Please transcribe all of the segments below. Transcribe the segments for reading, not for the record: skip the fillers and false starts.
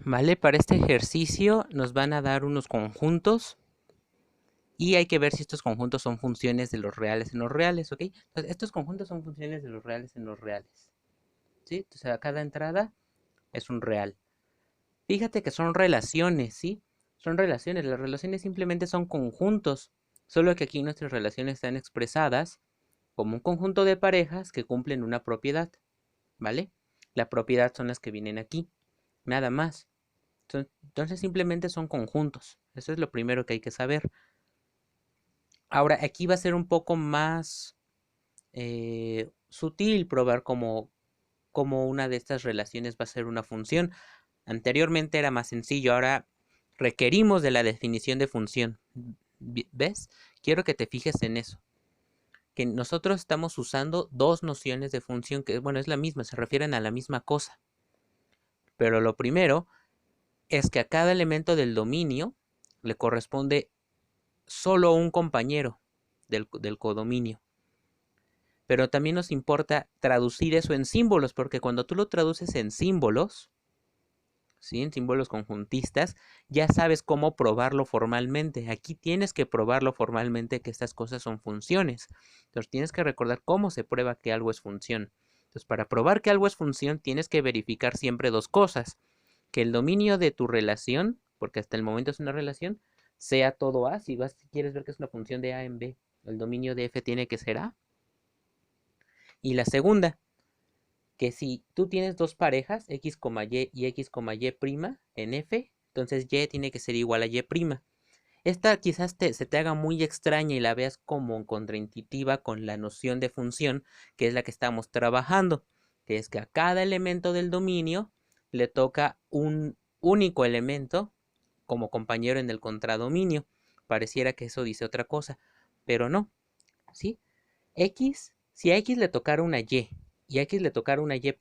¿Vale? Para este ejercicio nos van a dar unos conjuntos y hay que ver si estos conjuntos son funciones de los reales en los reales, ¿ok? Entonces, estos conjuntos son funciones de los reales en los reales, ¿sí? Entonces, a cada entrada es un real. Fíjate que son relaciones, ¿sí? Son relaciones. Las relaciones simplemente son conjuntos, solo que aquí nuestras relaciones están expresadas como un conjunto de parejas que cumplen una propiedad, ¿vale? La propiedad son las que vienen aquí, nada más. Entonces simplemente son conjuntos. Eso es lo primero que hay que saber. Ahora, aquí va a ser un poco más sutil probar cómo una de estas relaciones va a ser una función. Anteriormente era más sencillo, ahora requerimos de la definición de función. ¿Ves? Quiero que te fijes en eso. Que nosotros estamos usando dos nociones de función que, bueno, es la misma, se refieren a la misma cosa. Pero lo primero es que a cada elemento del dominio le corresponde solo un compañero del codominio. Pero también nos importa traducir eso en símbolos, porque cuando tú lo traduces en símbolos, ¿sí? En símbolos conjuntistas, ya sabes cómo probarlo formalmente. Aquí tienes que probarlo formalmente que estas cosas son funciones. Entonces tienes que recordar cómo se prueba que algo es función. Entonces, para probar que algo es función, tienes que verificar siempre dos cosas. Que el dominio de tu relación, porque hasta el momento es una relación, sea todo A. Si quieres ver que es una función de A en B, el dominio de F tiene que ser A. Y la segunda, que si tú tienes dos parejas, X, Y y X, Y' en F, entonces Y tiene que ser igual a Y'. Esta quizás se te haga muy extraña y la veas como contraintuitiva con la noción de función, que es la que estamos trabajando, que es que a cada elemento del dominio le toca un único elemento como compañero en el contradominio. Pareciera que eso dice otra cosa, pero no, ¿sí? Si a X le tocara una y a X le tocara una Y',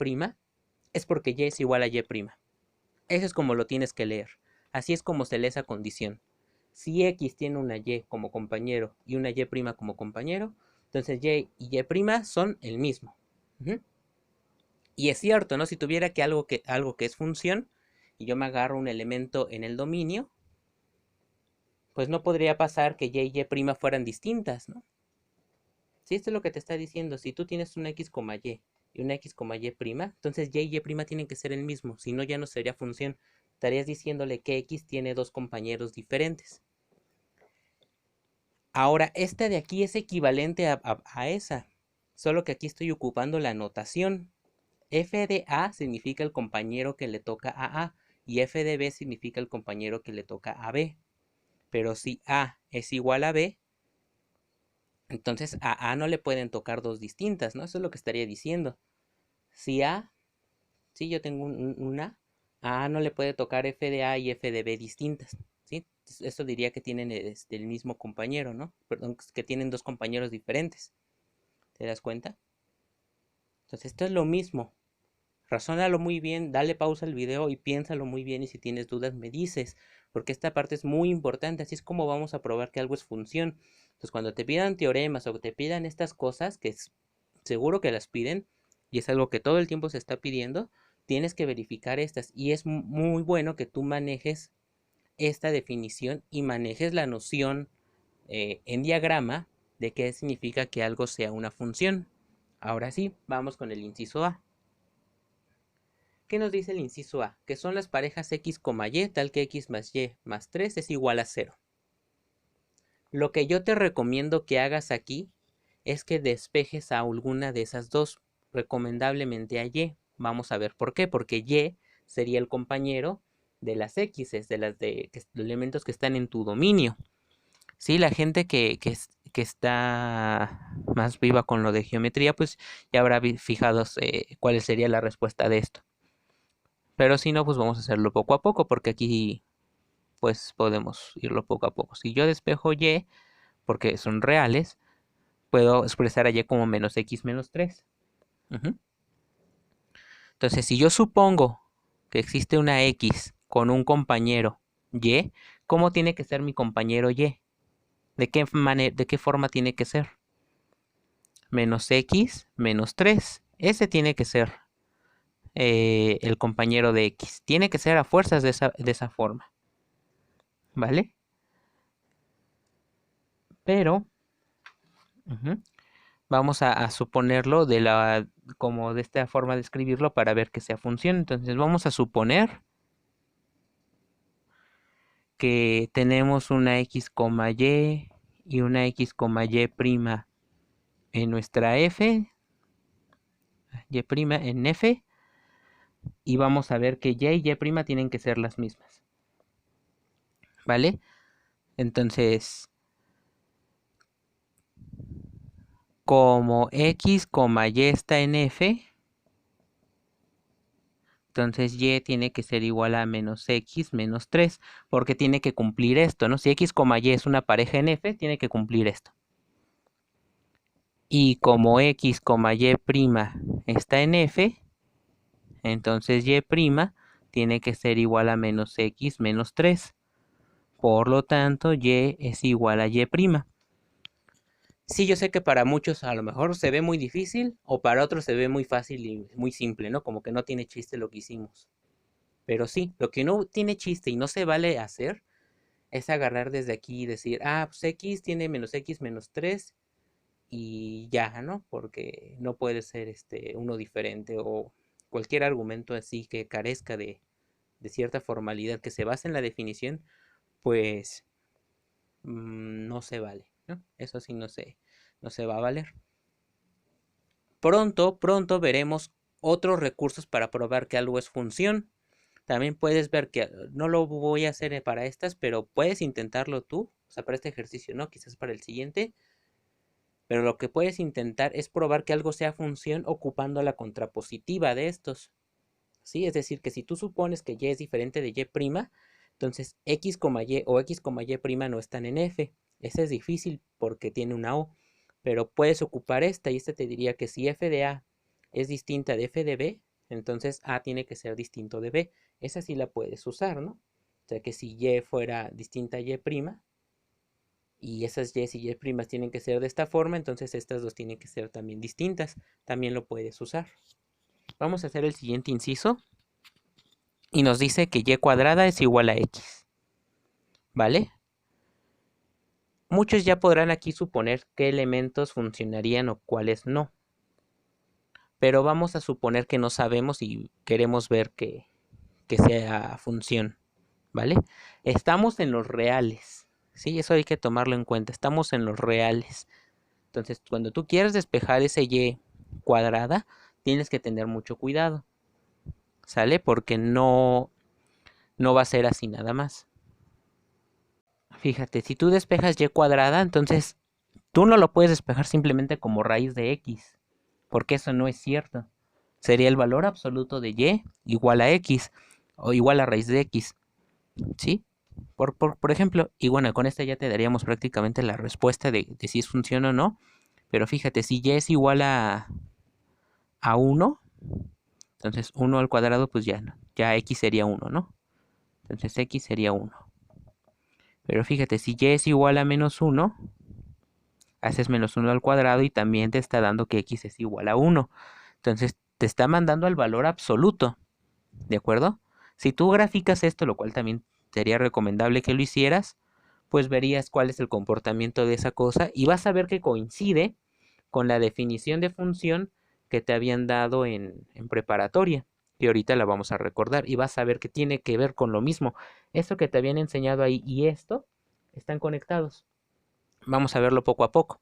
es porque Y es igual a Y'. Eso es como lo tienes que leer. Así es como se lee esa condición. Si X tiene una Y como compañero y una Y' como compañero, entonces Y y Y' son el mismo. Y es cierto, ¿no? Si tuviera que algo que es función y yo me agarro un elemento en el dominio, pues no podría pasar que Y y Y' fueran distintas, ¿no? Si esto es lo que te está diciendo, si tú tienes una X, y una X, Y', entonces Y y Y' tienen que ser el mismo, si no ya no sería función. Estarías diciéndole que X tiene dos compañeros diferentes. Ahora, esta de aquí es equivalente a esa, solo que aquí estoy ocupando la notación. F de A significa el compañero que le toca a A y F de B significa el compañero que le toca a B. Pero si A es igual a B, entonces a A no le pueden tocar dos distintas, ¿no? Eso es lo que estaría diciendo. Si A, si yo tengo una, a no le puede tocar F de A y F de B distintas, ¿sí? Eso diría que tienen el mismo compañero, ¿no? Perdón, que tienen dos compañeros diferentes. ¿Te das cuenta? Entonces esto es lo mismo. Razónalo muy bien, dale pausa al video y piénsalo muy bien y si tienes dudas me dices, porque esta parte es muy importante, así es como vamos a probar que algo es función. Entonces cuando te pidan teoremas o te pidan estas cosas, que es seguro que las piden y es algo que todo el tiempo se está pidiendo, tienes que verificar estas y es muy bueno que tú manejes esta definición y manejes la noción en diagrama de qué significa que algo sea una función. Ahora sí, vamos con el inciso A. ¿Qué nos dice el inciso A? Que son las parejas X, Y, tal que X más Y más 3 es igual a 0. Lo que yo te recomiendo que hagas aquí es que despejes a alguna de esas dos, recomendablemente a Y. Vamos a ver por qué, porque Y sería el compañero de las X, de elementos que están en tu dominio. Sí, la gente que está más viva con lo de geometría, pues ya habrá fijado cuál sería la respuesta de esto. Pero si no, pues vamos a hacerlo poco a poco, porque aquí pues podemos irlo poco a poco. Si yo despejo Y, porque son reales, puedo expresar a Y como menos X menos 3. Entonces, si yo supongo que existe una X con un compañero Y, ¿cómo tiene que ser mi compañero Y? ¿De qué forma tiene que ser? Menos X menos 3. Ese tiene que ser. el compañero de X. Tiene que ser a fuerzas de esa forma. ¿Vale? Pero vamos a suponerlo como de esta forma de escribirlo para ver que sea función. Entonces vamos a suponer que tenemos una X, y una X, Y' en nuestra F, Y' en F, y vamos a ver que Y y Y' tienen que ser las mismas. ¿Vale? Entonces, como X, Y está en F, entonces Y tiene que ser igual a menos X menos 3, porque tiene que cumplir esto, ¿no? Si X, Y es una pareja en F, tiene que cumplir esto. Y como X, Y' está en F, entonces Y' tiene que ser igual a menos X menos 3. Por lo tanto, Y es igual a Y'. Sí, yo sé que para muchos a lo mejor se ve muy difícil o para otros se ve muy fácil y muy simple, ¿no? Como que no tiene chiste lo que hicimos. Pero sí, lo que no tiene chiste y no se vale hacer es agarrar desde aquí y decir, ah, pues X tiene menos X menos 3 y ya, ¿no? Porque no puede ser uno diferente o cualquier argumento así que carezca de cierta formalidad que se base en la definición, pues no se vale, ¿no? Eso sí no se va a valer. Pronto veremos otros recursos para probar que algo es función. También puedes ver que no lo voy a hacer para estas, pero puedes intentarlo tú, o sea, para este ejercicio, ¿no? Quizás para el siguiente. Pero lo que puedes intentar es probar que algo sea función ocupando la contrapositiva de estos. ¿Sí? Es decir, que si tú supones que Y es diferente de Y', entonces X, Y o X, Y' no están en F. Ese es difícil porque tiene una O. Pero puedes ocupar esta y esta te diría que si F de A es distinta de F de B, entonces A tiene que ser distinto de B. Esa sí la puedes usar, ¿no? O sea que si Y fuera distinta a Y', y esas Y y Y' tienen que ser de esta forma, entonces estas dos tienen que ser también distintas. También lo puedes usar. Vamos a hacer el siguiente inciso y nos dice que Y cuadrada es igual a X. ¿Vale? Muchos ya podrán aquí suponer qué elementos funcionarían o cuáles no. Pero vamos a suponer que no sabemos y queremos ver que sea función. ¿Vale? Estamos en los reales. Sí, eso hay que tomarlo en cuenta. Estamos en los reales. Entonces, cuando tú quieres despejar ese Y cuadrada, tienes que tener mucho cuidado. ¿Sale? Porque no va a ser así nada más. Fíjate, si tú despejas Y cuadrada, entonces tú no lo puedes despejar simplemente como raíz de X, porque eso no es cierto. Sería el valor absoluto de Y igual a X, o igual a raíz de X, ¿sí? Por ejemplo, y bueno, con esta ya te daríamos prácticamente la respuesta de si es función o no, pero fíjate, si Y es igual a 1, entonces 1 al cuadrado, pues ya no, ya X sería 1, ¿no? Entonces X sería 1. Pero fíjate, si Y es igual a menos 1, haces menos 1 al cuadrado y también te está dando que X es igual a 1. Entonces te está mandando al valor absoluto, ¿de acuerdo? Si tú graficas esto, lo cual también sería recomendable que lo hicieras, pues verías cuál es el comportamiento de esa cosa y vas a ver que coincide con la definición de función que te habían dado en preparatoria, que ahorita la vamos a recordar, y vas a ver que tiene que ver con lo mismo. Eso que te habían enseñado ahí y esto están conectados. Vamos a verlo poco a poco.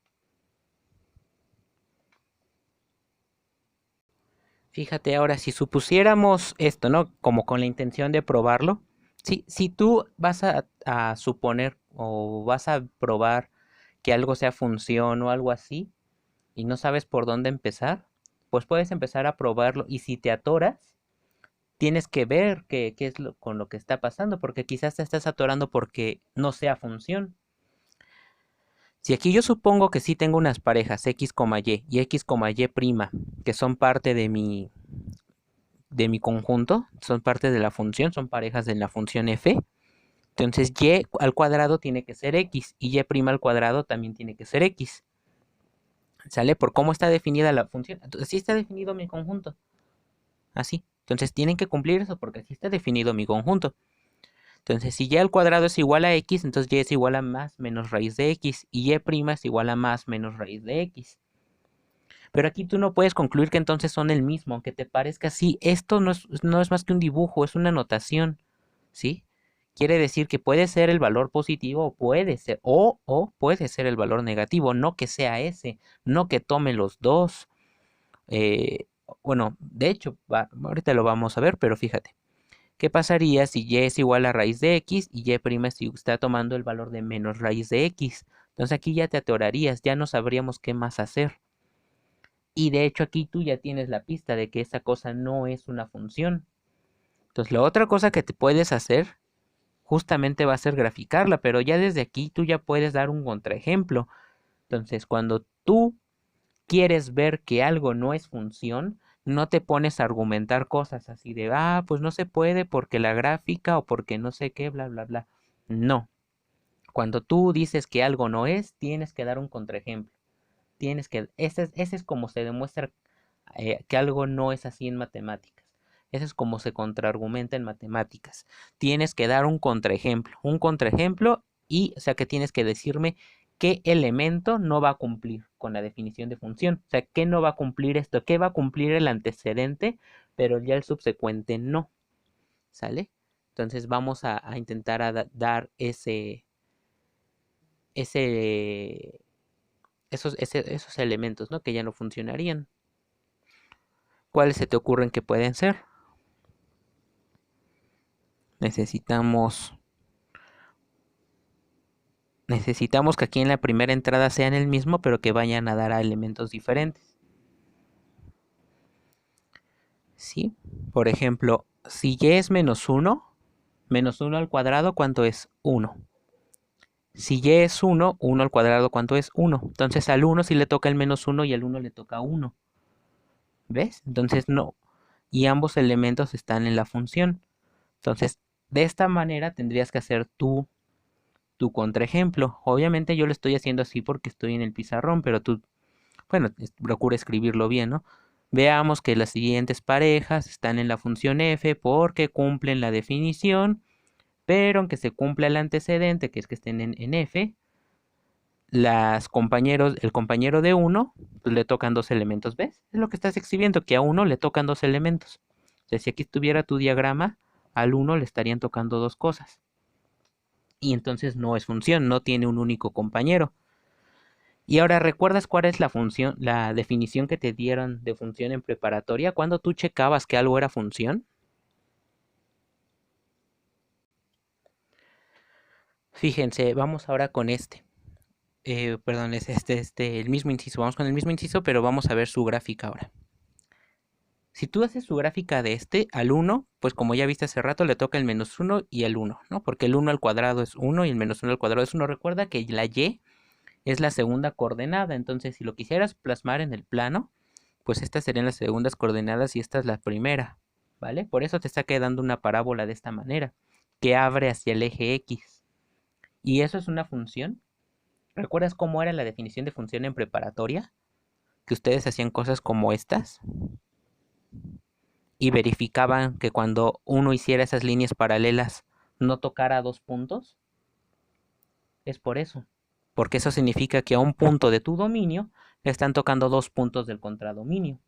Fíjate ahora, si supusiéramos esto, ¿no? Como con la intención de probarlo, si tú vas a suponer o vas a probar que algo sea función o algo así y no sabes por dónde empezar, pues puedes empezar a probarlo y si te atoras, tienes que ver qué es con lo que está pasando, porque quizás te estás atorando porque no sea función. Si aquí yo supongo que sí tengo unas parejas X, Y X, Y', que son parte de mi conjunto, son parte de la función, son parejas de la función f. Entonces Y al cuadrado tiene que ser X y Y' al cuadrado también tiene que ser X. ¿Sale? Por cómo está definida la función. Entonces, así está definido mi conjunto. Así. Entonces tienen que cumplir eso porque así está definido mi conjunto. Entonces si y al cuadrado es igual a x, entonces y es igual a más menos raíz de x y y' es igual a más menos raíz de x. Pero aquí tú no puedes concluir que entonces son el mismo, aunque te parezca así. Esto no es más que un dibujo, es una notación, ¿sí? Quiere decir que puede ser el valor positivo o puede ser, o puede ser el valor negativo, no que sea ese, no que tome los dos. Eh, bueno, de hecho, ahorita lo vamos a ver, pero fíjate. ¿Qué pasaría si y es igual a raíz de x y y' si está tomando el valor de menos raíz de x? Entonces aquí ya te atorarías, ya no sabríamos qué más hacer. Y de hecho aquí tú ya tienes la pista de que esa cosa no es una función. Entonces la otra cosa que te puedes hacer justamente va a ser graficarla, pero ya desde aquí tú ya puedes dar un contraejemplo. Entonces cuando tú quieres ver que algo no es función, no te pones a argumentar cosas así de, pues no se puede porque la gráfica o porque no sé qué, bla, bla, bla. No. Cuando tú dices que algo no es, tienes que dar un contraejemplo. Ese es como se demuestra que algo no es así en matemáticas. Ese es como se contraargumenta en matemáticas. Tienes que dar un contraejemplo y, o sea, que tienes que decirme qué elemento no va a cumplir con la definición de función. O sea, qué no va a cumplir esto, qué va a cumplir el antecedente, pero ya el subsecuente no. ¿Sale? Entonces vamos a intentar dar ese, esos elementos, ¿no? Que ya no funcionarían. ¿Cuáles se te ocurren que pueden ser? Necesitamos necesitamos que aquí en la primera entrada sean el mismo, pero que vayan a dar a elementos diferentes. ¿Sí? Por ejemplo, si y es menos 1 al cuadrado, ¿cuánto es? 1. Si y es 1 al cuadrado, ¿cuánto es? 1. Entonces al 1 sí le toca el menos 1 y al 1 le toca 1. ¿Ves? Entonces no. Y ambos elementos están en la función. Entonces, de esta manera tendrías que hacer tu contraejemplo. Obviamente yo lo estoy haciendo así porque estoy en el pizarrón, pero tú, bueno, procura escribirlo bien, ¿no? Veamos que las siguientes parejas están en la función f porque cumplen la definición, pero aunque se cumpla el antecedente, que es que estén en f, el compañero de 1, pues le tocan dos elementos, ¿ves? Es lo que estás exhibiendo, que a 1 le tocan dos elementos. O sea, si aquí estuviera tu diagrama, al 1 le estarían tocando dos cosas. Y entonces no es función, no tiene un único compañero. Y ahora, ¿recuerdas cuál es la función, la definición que te dieron de función en preparatoria cuando tú checabas que algo era función? Fíjense, vamos ahora con perdón, es el mismo inciso. Vamos con el mismo inciso, pero vamos a ver su gráfica ahora. Si tú haces su gráfica de al 1, pues como ya viste hace rato, le toca el menos 1 y el 1, ¿no? Porque el 1 al cuadrado es 1 y el menos 1 al cuadrado es 1. Recuerda que la y es la segunda coordenada, entonces si lo quisieras plasmar en el plano, pues estas serían las segundas coordenadas y esta es la primera, ¿vale? Por eso te está quedando una parábola de esta manera, que abre hacia el eje X. Y eso es una función. ¿Recuerdas cómo era la definición de función en preparatoria? Que ustedes hacían cosas como estas y verificaban que cuando uno hiciera esas líneas paralelas no tocara dos puntos. Es por eso. Porque eso significa que a un punto de tu dominio le están tocando dos puntos del contradominio.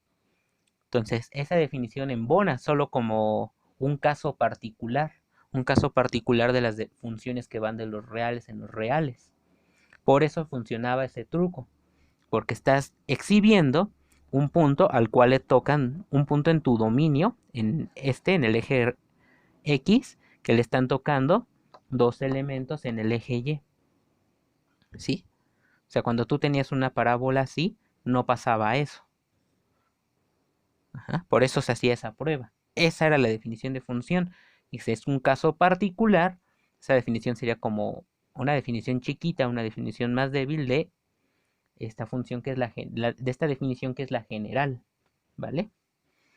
Entonces, esa definición embona solo como un caso particular de las funciones que van de los reales en los reales. Por eso funcionaba ese truco, porque estás exhibiendo un punto al cual le tocan un punto en tu dominio, en el eje X, que le están tocando dos elementos en el eje Y. ¿Sí? O sea, cuando tú tenías una parábola así, no pasaba eso. Ajá, por eso se hacía esa prueba. Esa era la definición de función. Y si es un caso particular, esa definición sería como una definición chiquita, una definición más débil de esta función que es de esta definición que es la general, ¿vale?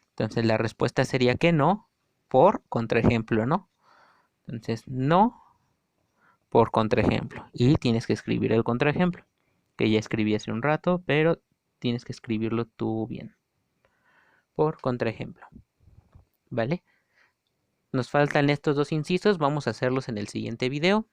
Entonces la respuesta sería que no por contraejemplo, ¿no? Entonces no por contraejemplo. Y tienes que escribir el contraejemplo, que ya escribí hace un rato, pero tienes que escribirlo tú bien. Por contraejemplo. ¿vale? Nos faltan estos dos incisos, vamos a hacerlos en el siguiente video.